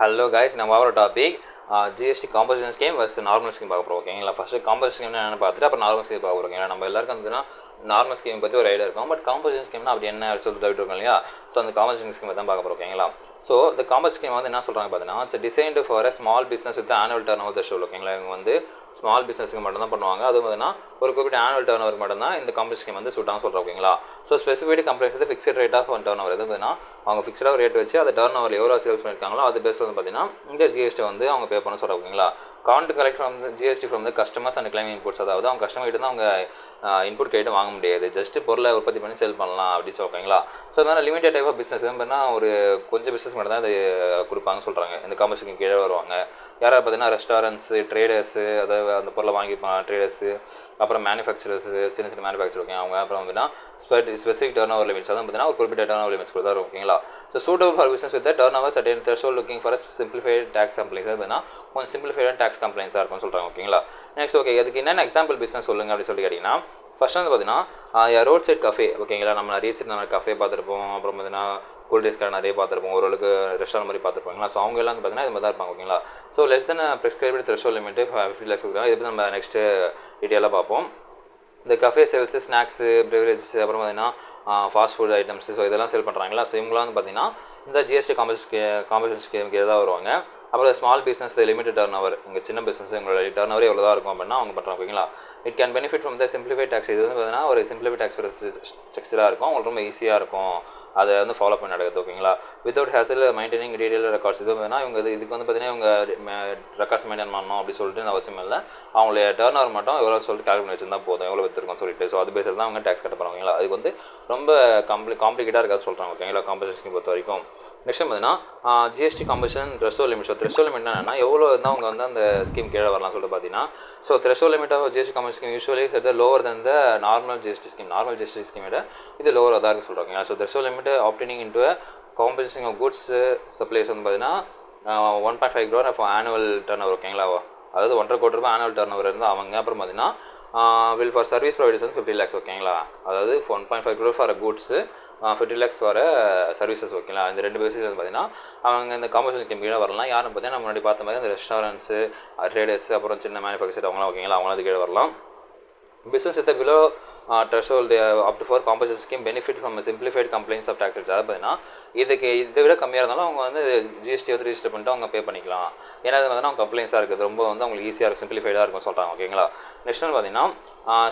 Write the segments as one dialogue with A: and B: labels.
A: Hello guys, நம்ம ஒரு topic GST compensation scheme versus normal scheme பார்க்க போகிறோம். ஓகேங்களா? ஃபஸ்ட்டு காம்பன்சேஷன் ஸ்கீம் என்னென்னு பார்த்துட்டு அப்புறம் நார்மல் ஸ்கீம் பார்க்க போகிறோம். நம்ம எல்லாருக்கும் வந்துன்னா நார்மல் ஸ்கீம் பற்றி ஒரு ஐடியா இருக்கும். பட் காம்பன்சேஷன் ஸ்கீம்னா அப்படி என்ன சொல்லிட்டு டவுட் இருக்கும் இல்லையா? ஸோ அந்த காம்பன்சேஷன் ஸ்கீம் தான் பார்க்க போகிறோம். ஓகேங்களா? ஸோ இந்த காம்பன்சேஷன் ஸ்கீம் வந்து என்ன சொல்கிறாங்க பார்த்தீங்கன்னா, it's designed for a small business with annual turn over threshold. ஓகேங்களா? இவங்க வந்து ஸ்மால் பிஸ்னஸ்க்கு மட்டும் தான் பண்ணுவாங்க. அதுவும் பார்த்தீங்கன்னா ஒரு குறிப்பிட்ட ஆனுவல் டர்ன் ஓவர் மட்டும் தான் இந்த காம்பன்சேஷன் ஸ்கீம் வந்து சூட்டாக சொல்கிறோம். ஓகேங்களா? ஸோ ஸ்பெசிஃபைட் கம்பெனிஸ் வந்து fixed rate of on turnover எது பார்த்தீங்கன்னா அவங்க ஃபிக்ஸ்டாக ரேட் வச்சு அந்த டர்ன் ஓவர் எவ்வளோ சேல்ஸ் பண்ணியிருக்காங்களோ அது பேஸ் வந்து பார்த்தீங்கன்னா இந்த ஜிஎஸ்டி வந்து அவங்க பே பண்ண சொல்கிறாங்க. ஓகேங்களா? Can't collect from GST from the customers and claim inputs. அதாவது அவங்க கஸ்டமர் கிட்ட தான் அவங்க இன்புட் கேட்டு வாங்க முடியாது, ஜஸ்ட் பொருளை உற்பத்தி பண்ணி சேல் பண்ணலாம் அப்படின்னு சொல்லி. ஓகேங்களா? ஸோ அதனால் லிமிடெட் டைப் ஆஃப் பிஸ்னஸ் பார்த்தீங்கன்னா ஒரு கொஞ்சம் பிஸ்னஸ் மட்டும் தான் இது கொடுப்பாங்க சொல்கிறாங்க. இந்த காம்பன்சேஷன் கீழே வருவாங்க யாராவது பார்த்தீங்கன்னா ரெஸ்டாரண்ட்ஸு, ட்ரேடர்ஸு, அதாவது அந்த பொருளை வாங்கிப்பாங்க ட்ரேடர்ஸு, அப்புறம் மேனுஃபேக்சரர்ஸு, சின்ன சின்ன மேனுஃபேக்சர். ஓகே, அவங்க அப்புறம் வந்துன்னா ஸ்பெசிஃபிக் டர்ன் ஓவர் லிமிட்ஸ் அதான் பார்த்தீங்கன்னா ஒரு குறிப்பிட்ட டர்ன் ஓவர் லிமிட்ஸ் கொடுத்தா. ஓகேங்களா? So suitable for business with turnover certain threshold looking for simplified tax compliance. பார்த்தீங்கன்னா கொஞ்சம் சிம்பிளிஃபைட் டேக்ஸ் கம்ப்ளைண்ட்ஸாக இருக்கும்னு சொல்கிறாங்க. ஓகேங்களா? நெக்ஸ்ட் ஓகே, அதுக்கு என்னென்ன எக்ஸாம்பிள் பிஸ்னஸ் சொல்லுங்கள் அப்படின்னு சொல்லி கேட்டிங்கன்னா, ஃபர்ஸ்ட் வந்து பார்த்தீங்கன்னா ரோட் சைட் கஃபே. ஓகேங்களா? நம்ம நிறைய சைட் நம்ம கஃபே பார்த்துருப்போம், அப்புறம் பார்த்தீங்கன்னா கூல் ட்ரிங்க்ஸ் கடை நிறைய பார்த்துருப்போம், ஓரளவுக்கு ரெஸ்டாரண்ட் மாதிரி பார்த்துருப்பாங்களா? ஸோ அவங்க எல்லாம் வந்து பார்த்தீங்கன்னா இது மாதிரி தான் இருப்பாங்க. ஓகேங்களா? So less than prescribed threshold limit 50 lakhs கொடுக்குறாங்க. இது நம்ம நெக்ஸ்ட்டு டீட்டெயிலாக பார்ப்போம். இந்த கஃபே சேல்ஸு, ஸ்நாக்ஸு, பெவரேஜஸ், அப்புறம் பார்த்தீங்கன்னா ஃபாஸ்ட் ஃபுட் ஐட்டம்ஸு, ஸோ இதெல்லாம் சேல் பண்ணுறாங்களா? ஸோ இவங்களாம் வந்து பார்த்தீங்கன்னா இந்த ஜிஎஸ்டி காம்பன்சேஷன் ஸ்கீமுக்கு தான் வருவாங்க. அப்புறம் small business limited turn over, இங்கே சின்ன பிஸ்னஸ் உங்களோட டர்ன் ஓவர் எவ்வளோ தான் இருக்கும் அப்படின்னா அவங்க பண்ணுறாங்க. ஓகேங்களா? It can benefit from the simplified tax. இது வந்து பார்த்தீங்கன்னா ஒரு சிம்பிளிஃபைட் டேக்ஸ் ஸ்ட்ரக்சராக இருக்கும், உங்களுக்கு ரொம்ப ஈஸியாக இருக்கும் அதை வந்து ஃபாலோ பண்ணி நடக்குது. ஓகேங்களா? Without hazel maintaining detail records. இது வந்து இவங்க இதுக்கு வந்து பார்த்தீங்கன்னா இவங்க ரெக்கார்ட்ஸ் மெயின்டைன் பண்ணணும் அப்படி சொல்லிட்டு அவசியம் இல்லை. அவங்களுடைய டர்ன் ஓவர் மட்டும் எவ்வளோ சொல்லிட்டு கால்குலேட் பண்ணி வச்சிருந்தா போதும், எவ்வளோ விற்றுருக்கோம் சொல்லிட்டு. ஸோ அது பேஸில் தான் அவங்க டேக்ஸ் கட்ட போகிறாங்க. ஓகேங்களா? அதுக்கு வந்து ரொம்ப காம்ப்ளிகேட்டாக இருக்காது சொல்கிறாங்க. ஓகேங்களா? காம்பன்சேஷன் பொறுத்த வரைக்கும். நெக்ஸ்ட் பார்த்தீங்கன்னா GST compensation threshold limit. So threshold limit என்னன்னா எவ்வளோ இருந்தால் அவங்க வந்து அந்த ஸ்கீம் கீழே வரலாம் சொல்லிட்டு பார்த்தீங்கன்னா, so threshold limit of GST compensation scheme usually set lower then the normal GST scheme. Normal GST scheme விட இது லோவராக தான் இருக்குது சொல்கிறாங்க. So threshold limit opting into compensation of goods supplies வந்து பார்த்தீங்கன்னா 1.5 crore of annual turnover. ஓகேங்களா? அதாவது 1.5 கோடி ரூபாய் ஆனுவல் டர்ன் ஓவர் இருந்தால் அவங்க. அப்புறம் பார்த்தீங்கன்னா வில் ஃபார் சர்வீஸ் ப்ரொவைடர்ஸ் வந்து 50 lakhs. ஓகேங்களா? அதாவது 1.5 crore for goods, 50 lakhs for services. ஓகேங்களா? இந்த ரெண்டு பேசிஸ் வந்து பார்த்தீங்கன்னா அவங்க இந்த காம்பன்சேஷன் ஸ்கீம் கீழே வரலாம். யாருன்னு பார்த்தீங்கன்னா முன்னாடி பார்த்த மாதிரி அந்த ரெஸ்டாரண்ட்ஸு, ட்ரேடர்ஸ், அப்புறம் சின்ன மேனுஃபேக்சர் அவங்களாம். ஓகேங்களா? அவங்களாம் அது கீழே வரலாம். Business with below threshold up to 4 compensation scheme benefit from a simplified compliance of tax rates. அதாவது பார்த்தீங்கன்னா இதை விட கம்மியாக இருந்தாலும் அவங்க வந்து ஜிஎஸ்டி வந்து ரிஜிஸ்டர் பண்ணிட்டு அவங்க பே பண்ணிக்கலாம். ஏன்னா அது வந்து அவங்க கம்ப்ளைண்ட்ஸாக இருக்குது, ரொம்ப வந்து அவங்களுக்கு ஈஸியாக இருக்கும், சிம்பிளிஃபைடாக இருக்கும் சொல்கிறாங்க. ஓகேங்களா? நெக்ஸ்ட் வந்து பார்த்தீங்கன்னா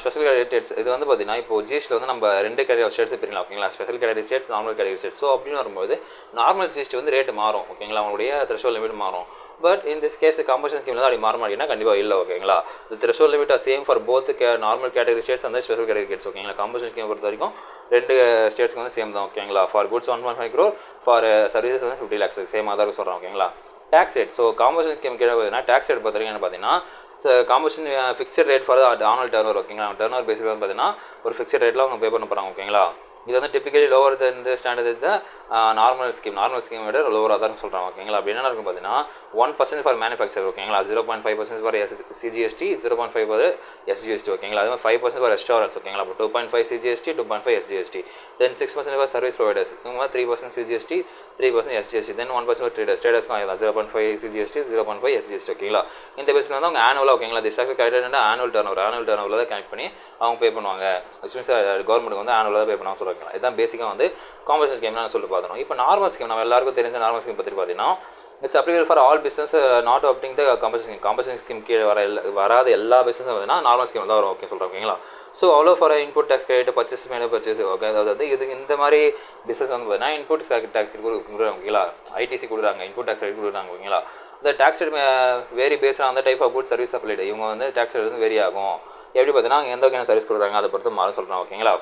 A: ஸ்பெஷல் கேட்டகரி ஸ்டேட்ஸ். இது வந்து பார்த்தீங்கன்னா இப்போ ஜிஎஸ்டி வந்து நம்ம 2 கேட்டகரி ஸ்டேட்ஸ் பிரிக்கலாம். ஓகேங்களா? Special category states, normal category states. So அப்படின்னு வரும்போது நார்மல் ஜிஎஸ்டி வந்து ரேட்டு மாறும். ஓகேங்களா? அவங்களுடைய த்ரெஷ்ஹோல்ட் லிமிட் மாறும். But in this case compensation ஸ்கீமில் தான் அப்படி மாற மாட்டேங்கன்னா கண்டிப்பாக இல்லை. ஓகேங்களா? இந்த threshold limit are same for both normal category states அந்த ஸ்பெஷல் கேட்டகரி ஸ்டேட்ஸ். ஓகேங்களா? காம்பன்சேஷன் ஸ்கீம் பொறுத்த வரைக்கும் 2 ஸ்டேட்ஸ்க்கு வந்து சேம் தான். ஓகேங்களா? For goods 1.5 crore, for services வந்து 50 lakhs சேம் ஆதாரம் சொல்கிறாங்க. ஓகேங்களா? Tax rate. So compensation scheme கீழே பார்த்தீங்கன்னா டேக்ஸ் ரேட் பொறுத்த வரைக்கும் பார்த்தீங்கன்னா compensation fixed rate for annual turnover. ஓகேங்களா? டர்ன் ஓவர் பேசிஸ் வந்து பார்த்தீங்கன்னா ஒரு ஃபிக்ஸ்ட் ரேட்டில் அவங்க பே பண்ண போகிறாங்க. ஓகேங்களா? இது வந்து டிப்பிக்கலி லோவர் இந்த ஸ்டாண்டர்ட் நார்மல் ஸ்கீம் விட லோவராக தான் சொல்கிறாங்க. ஓகேங்களா? அப்படி என்ன இருக்கும் பார்த்தீங்கன்னா 1% ஃபார் மேனுஃபேக்சர். ஓகேங்களா? 0.5% ஃபார் சிஜிஎஸ்டி, 0.5 ஃபார் எஸ்ஜிஎஸ்டி. ஓகேங்களா? அது மாதிரி 5% ஃபார் ரெஸ்டாரண்ட்ஸ். ஓகேங்களா? அப்போ 2.5 CGST, 2.5 SGST. Then 6% for service providers. இவங்க 3% சிஜிஎஸ்டி, 3% எஸ்ஜிஎஸ்டி. தென் 1% ஃபார் ட்ரேடர்ஸ்க்கும் ஆகலாம் 0.5 சிஜிஎஸ்டி, 0.5 எஸ்ஜிஎஸ்டி. ஓகேங்களா? இந்த பேஸில் வந்து அவங்க ஆனுவலாக. ஓகேங்களா? திஸ் ஆக்சுவல் கரெக்டாக ஆனுவல் டர்ன் ஓவரில் தான் கனெக்ட் பண்ணி அவங்க பே பண்ணுவாங்க. கவர்மெண்ட்டுக்கு வந்து ஆனுவலாக தான் பே பண்ணுவாங்க சொல்கிறாங்க. இதுதான் பேசிக்காக வந்து காம்பன்சேஷன் ஸ்கீம் நான் சொல்லிட்டு பார்த்தோம். இப்போ நார்மல் ஸ்கீம் நம்ம எல்லாருக்கும் தெரிஞ்ச நார்மல் ஸ்கீம் பற்றி பார்த்தீங்கன்னா it's applicable for all business not opting the compensation scheme கீழே வராத எல்லா பிஸ்னஸும் பார்த்தீங்கன்னா நார்மல் ஸ்கீம் தான் வரும். ஓகே சொல்கிறேன். ஓகேங்களா? ஸோ அவ்வளோ for input tax credit, purchase மேலே பர்ச்சேஸ். ஓகே, அதாவது இது இந்த மாதிரி பிஸ்னஸ் வந்து பார்த்தீங்கன்னா இன்புட் டேக்ஸ் கொடுக்குறாங்க. ஓகேங்களா? ஐடிசி கொடுக்குறாங்க, இன்புட் டேக்ஸ் கிரெடிட் கொடுக்குறாங்க. ஓகேங்களா? இந்த tax rate vary based on the type of good service supplied. இவங்க வந்து டேக்ஸ் ரேட் வந்து வேரி ஆகும். எப்படி பார்த்தீங்கன்னா எந்த வகையான சர்வீஸ் கொடுக்குறாங்க அதை பொறுத்து மாறும் சொல்கிறாங்க. ஓகேங்களா?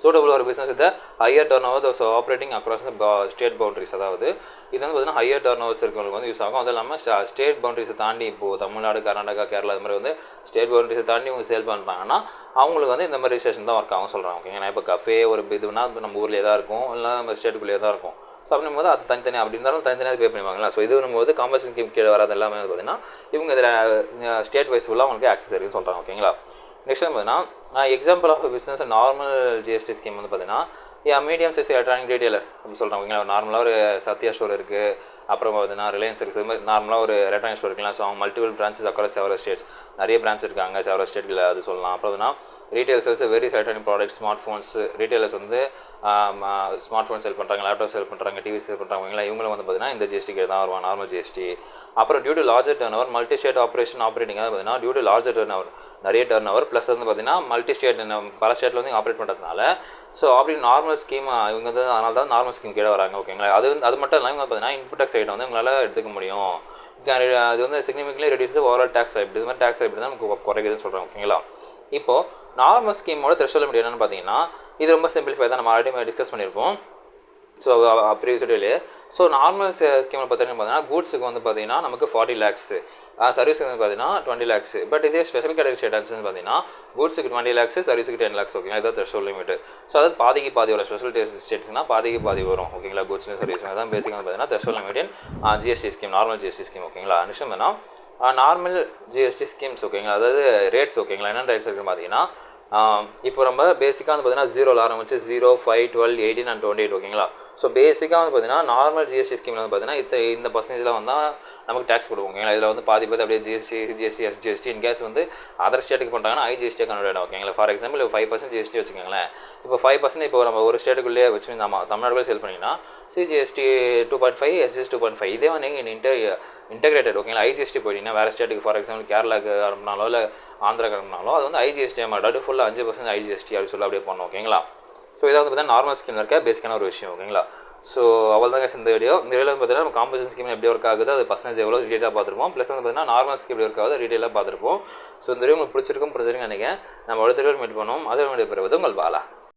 A: சூட்டபிள் ஒரு business with higher turn over so operating across state boundaries. அதாவது இது வந்து பார்த்தீங்கன்னா ஹையர் டர்ன் ஓவர்ஸ் இருக்கிறவங்களுக்கு வந்து யூஸ் ஆகும். அது இல்லாமல் ஸ்டேட் பவுண்டரிஸை தாண்டி இப்போது தமிழ்நாடு, கர்நாடகா, கேரளா இது மாதிரி வந்து ஸ்டேட் பவுண்டரிஸை தாண்டி இவங்க சேல் பண்ணுறாங்கன்னா அவங்களுக்கு வந்து இந்த மாதிரி ரிஜிஸ்ட்ரேஷன் தான் ஒர்க் ஆகும் சொல்கிறாங்க. ஓகேங்களா? இப்போ கஃபே ஒரு இதுனா நம்ம ஊர்லேயே தான் இருக்கும், இல்லை நம்ம ஸ்டேட்டுக்குள்ளேயே தான் இருக்கும். ஸோ அப்படின்னும் போது அது தனித்தனியாக அப்படி இருந்தாலும் தனித்தனியாக பே பண்ணுவாங்களா? ஸோ இது வரும்போது காம்பன்சேஷன் ஸ்கீம் கீழே வராது எல்லாமே வந்து பார்த்தீங்கன்னா இவங்க இதில் ஸ்டேட் வைஸ் ஃபுல்லாக அவங்களுக்கு ஆக்சஸ் இருக்குன்னு சொல்கிறாங்க. ஓகேங்களா? நெக்ஸ்ட் வந்து பார்த்தீங்கன்னா example of business normal GST scheme வந்து பார்த்தீங்கன்னா மீடியம் சைஸ் எலக்ட்ரானிக் ரீட்டெயிலர் அப்படின்னு சொல்கிறாங்க. ஓகேங்களா? நார்மலாக ஒரு சத்யா ஸ்டோர் இருக்குது, அப்புறம் பார்த்தீங்கன்னா ரிலையன்ஸ் இருக்குது. இது மாதிரி நார்மலாக ஒரு எலக்ட்ரானிக் ஸ்டோர் இருக்கலாம். ஸோ அவங்க மல்டிபிள் பிரான்ச்சஸ் அக்கறை செவரல் ஸ்டேட்ஸ், நிறைய பிரான்ச் இருக்காங்க செவரல் ஸ்டேட்டில், அது சொல்லலாம். அப்புறம் பார்த்தீங்கன்னா retail sales very electronic products, smart phones retailers வந்து ஸ்மார்ட் ஃபோன் செல் பண்ணுறாங்க, லேப்டாப் செல் பண்ணுறாங்க, டிவி செல் பண்ணுறாங்க, இவங்களும் வந்து பார்த்தீங்கன்னா இந்த ஜிஎஸ்டிக்கு தான் வருவாங்க, நார்மல் ஜிஎஸ்டி. அப்புறம் due to larger turnover multi state operating பார்த்தீங்கன்னா due to larger turnover நிறைய டர்ன் ஓவர் ப்ளஸ் வந்து பார்த்தீங்கன்னா மல்டி ஸ்டேட் பல ஸ்டேட்டில் வந்து ஆப்ரேட் பண்ணுறதுனால ஸோ அப்படி நார்மல் ஸ்கீம் இவங்க வந்து அதனால தான் நார்மல் ஸ்கீம் கீழே வராங்க. ஓகேங்களா, அது மட்டும் இல்லாமல் பார்த்தீங்கன்னா இன்புட் டேக்ஸ் ரேட் வந்து உங்களால் எடுத்துக்க முடியும். அது வந்து significantly reduce overall tax rate, இது மாதிரி டேக்ஸ் ரேட் தான் நமக்கு குறைக்குதுன்னு சொல்கிறாங்க. ஓகேங்களா, இப்போது நார்மல் ஸ்கீமோட த்ரெஷ்ஹோல்ட் லிமிட் என்னென்னு பார்த்தீங்கன்னா இது ரொம்ப சிம்பிளிஃபை தான், நம்ம ஆல்ரெடி டிஸ்கஸ் பண்ணியிருப்போம். ஸோ ப்ரீவியஸ் வீடியோலே. ஸோ நார்மல் ஸ்கீமில் பார்த்தீங்கன்னா கூட்ஸுக்கு வந்து பார்த்தீங்கன்னா நமக்கு 40 lakhs, சர்வீஸுக்கு வந்து பார்த்தீங்கன்னா 20 lakhs. பட் இதே ஸ்பெஷல் கேட்டகரி ஸ்டேட்டஸ்ன்னு பார்த்தீங்கன்னா கூட்ஸுக்கு 20 lakhs, சர்வீஸுக்கு 10 lakhs. ஓகேங்களா, இதுதான் த்ரெஷ்ஹோல்ட் லிமிட். ஸோ அது பாதிக்கு பாதி வரும். ஸ்பெஷல் ஸ்டேட்ஸ்னா பாதிக்கு பாதி வரும். ஓகேங்களா, கூட்ஸ் சர்வீஸ் தான் பேசிக்காக வந்து பார்த்தீங்கன்னா threshold limit GST scheme, normal GST scheme. ஓகேங்களா, நிமிஷம் வேணால் நார்மல் ஜிஎஸ்டி ஸ்கீம்ஸ். ஓகேங்களா, அதாவது ரேட்ஸ். ஓகேங்களா, என்னென்ன ரேட்ஸ் இருக்குன்னு பார்த்தீங்கன்னா இப்போ நம்ம பேசிக்காக வந்து பார்த்தீங்கன்னா 0 ஆரம்பிச்சு 0, 5, 12, 18 and 28. ஓகேங்களா, ஸோ பேசிக்காக வந்து பார்த்தீங்கன்னா நார்மல் ஜிஎஸ்டி ஸ்கீமில் வந்து பார்த்தீங்கன்னா இந்த பர்சன்டேஜில் வந்தால் நமக்கு டேக்ஸ் போடுவோம். ஓகேங்களா, இதில் வந்து பாதி அப்படியே ஜிஎஸ்டி, எஸ்ஜிஎஸ்டி இன்கேஸ் வந்து அதர் ஸ்டேட்டுக்கு பண்ணுறாங்கன்னா ஐஜிஎஸ்டியாக கன்வெர்ட் ஆகும். ஓகேங்களா, ஃபார் எக்ஸாம்பிள் 5% ஜிஎஸ்டி வச்சுக்கோங்களேன். இப்போ 5% இப்போ நம்ம ஒரு ஸ்டேட்டுக்குள்ளேயே வச்சு நம்ம தமிழ்நாடுக்குள்ளே சேல் பண்ணிங்கன்னா சிஜிஎஸ்டி 2.5, எஸ்ஜிஎஸ்டி 2.5. இதே வந்து நீங்கள் இன்டெகிரேட்டட். ஓகேங்களா, ஐஜிஎஸ்டி போயிட்டீங்கன்னா வேறு ஸ்டேட்டுக்கு ஃபார் எக்ஸாம்பிள் கேரளாவுக்கு அனுப்பினாலோ இல்லை ஆந்திராவுக்கு அனுப்பினாலோ அது வந்து ஐஜிஎஸ்டியாக மாட்டாது, ஃபுல்லாக 5% ஐஜிஎஸ்டி அப்படி சொல்லி அப்படியே பண்ணோம். ஓகேங்களா, ஸோ இதை வந்து பார்த்தீங்கன்னா நார்மல் ஸ்கீமில் இருக்க பேசிக்கான ஒரு விஷயம். ஓகேங்களா, ஸோ அவள் தான் இந்த வீடியோ வந்து பார்த்தீங்கன்னா நம்ம காம்பன்சேஷன் ஸ்கீம் எப்படி ஒர்க் ஆகுது, அது பர்சன்டேஜ் எவ்வளோ டீட்டெயிலாக பார்த்துருப்போம். ப்ளஸ் வந்து பார்த்தீங்கன்னா நார்மல் ஸ்கீம் எப்படி ஒர்க் ஆகுது டீட்டெயிலாக பார்த்துருப்போம். ஸோ இந்த வீடியோ உங்களுக்கு பிடிச்சிருக்கும் நினைக்கிறேன். நம்ம அடுத்த வீடியோ மீட் பண்ணுவோம். அதே வீடியோ பெறுவது உங்கள் பாலா.